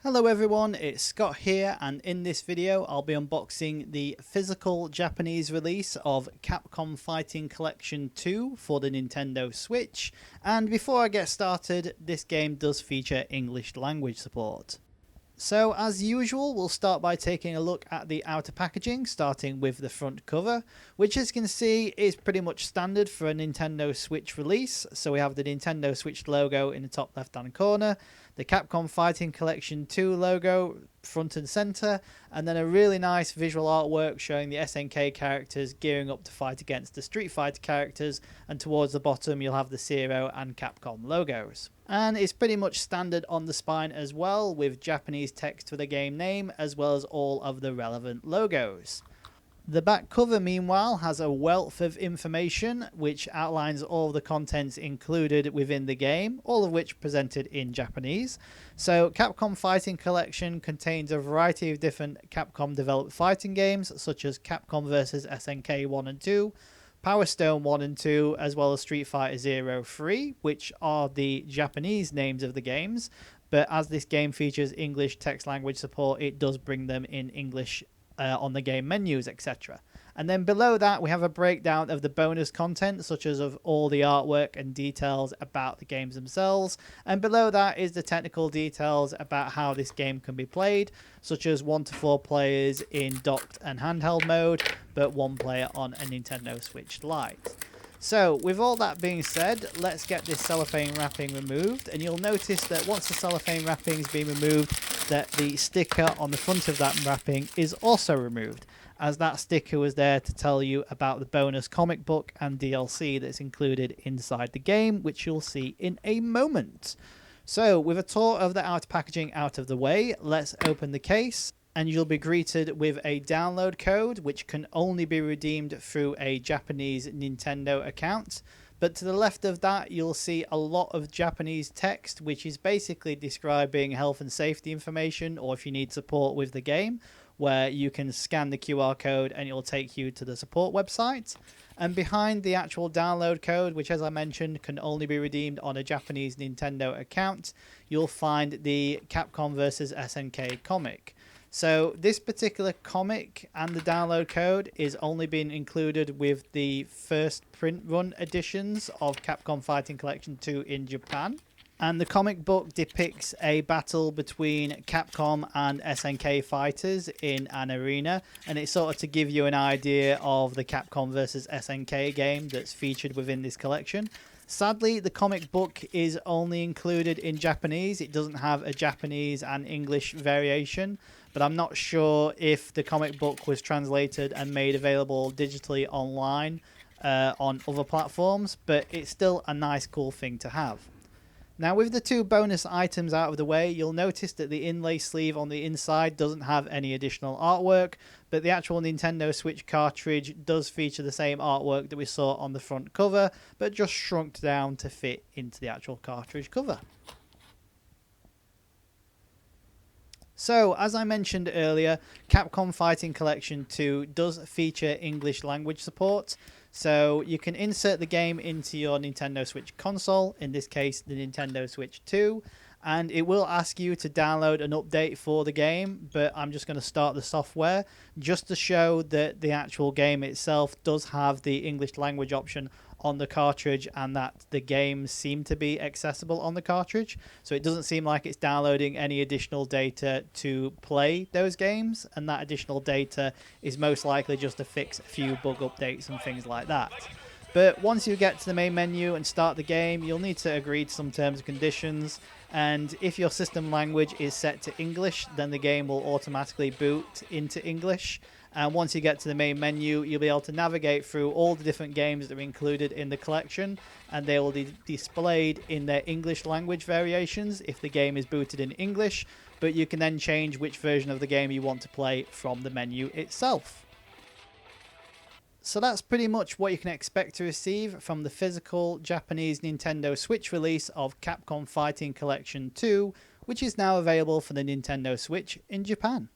Hello everyone, it's Scott here, and in this video I'll be unboxing the physical Japanese release of Capcom Fighting Collection 2 for the Nintendo Switch. And before I get started, this game does feature English language support. So as usual, we'll start by taking a look at the outer packaging, starting with the front cover, which as you can see is pretty much standard for a Nintendo Switch release. So we have the Nintendo Switch logo in the top left hand corner, the Capcom Fighting Collection 2 logo front and center, and then a really nice visual artwork showing the SNK characters gearing up to fight against the Street Fighter characters, and towards the bottom you'll have the Zero and Capcom logos. And it's pretty much standard on the spine as well, with Japanese text for the game name as well as all of the relevant logos. The back cover, meanwhile, has a wealth of information which outlines all the contents included within the game, all of which presented in Japanese. So Capcom Fighting Collection contains a variety of different Capcom developed fighting games, such as Capcom vs SNK 1 and 2, Power Stone 1 and 2, as well as Street Fighter Zero 3, which are the Japanese names of the games, but as this game features English text language support, it does bring them in English on the game menus, etc. And then below that we have a breakdown of the bonus content, such as of all the artwork and details about the games themselves, and below that is the technical details about how this game can be played, such as 1 to 4 players in docked and handheld mode, but 1 player on a Nintendo Switch Lite. So with all that being said, let's get this cellophane wrapping removed, and you'll notice that once the cellophane wrapping has been removed, that the sticker on the front of that wrapping is also removed, as that sticker was there to tell you about the bonus comic book and DLC that's included inside the game, which you'll see in a moment. So with a tour of the outer packaging out of the way, let's open the case, and you'll be greeted with a download code which can only be redeemed through a Japanese Nintendo account. But to the left of that, you'll see a lot of Japanese text, which is basically describing health and safety information, or if you need support with the game, where you can scan the QR code and it'll take you to the support website. And behind the actual download code, which as I mentioned can only be redeemed on a Japanese Nintendo account, you'll find the Capcom vs SNK comic. So this particular comic and the download code is only being included with the first print run editions of Capcom Fighting Collection 2 in Japan. And the comic book depicts a battle between Capcom and SNK fighters in an arena, and it's sort of to give you an idea of the Capcom vs SNK game that's featured within this collection. Sadly, the comic book is only included in Japanese. It doesn't have a Japanese and English variation, but I'm not sure if the comic book was translated and made available digitally online on other platforms, but it's still a nice, cool thing to have. Now, with the 2 bonus items out of the way, you'll notice that the inlay sleeve on the inside doesn't have any additional artwork, but the actual Nintendo Switch cartridge does feature the same artwork that we saw on the front cover, but just shrunk down to fit into the actual cartridge cover. So, as I mentioned earlier, Capcom Fighting Collection 2 does feature English language support. So you can insert the game into your Nintendo Switch console, in this case the Nintendo Switch 2, and it will ask you to download an update for the game, but I'm just going to start the software just to show that the actual game itself does have the English language option on the cartridge, and that the games seem to be accessible on the cartridge. So it doesn't seem like it's downloading any additional data to play those games, and that additional data is most likely just to fix a few bug updates and things like that. But once you get to the main menu and start the game, you'll need to agree to some terms and conditions, and if your system language is set to English, then the game will automatically boot into English. And once you get to the main menu, you'll be able to navigate through all the different games that are included in the collection, and they will be displayed in their English language variations if the game is booted in English, but you can then change which version of the game you want to play from the menu itself. So that's pretty much what you can expect to receive from the physical Japanese Nintendo Switch release of Capcom Fighting Collection 2, which is now available for the Nintendo Switch in Japan.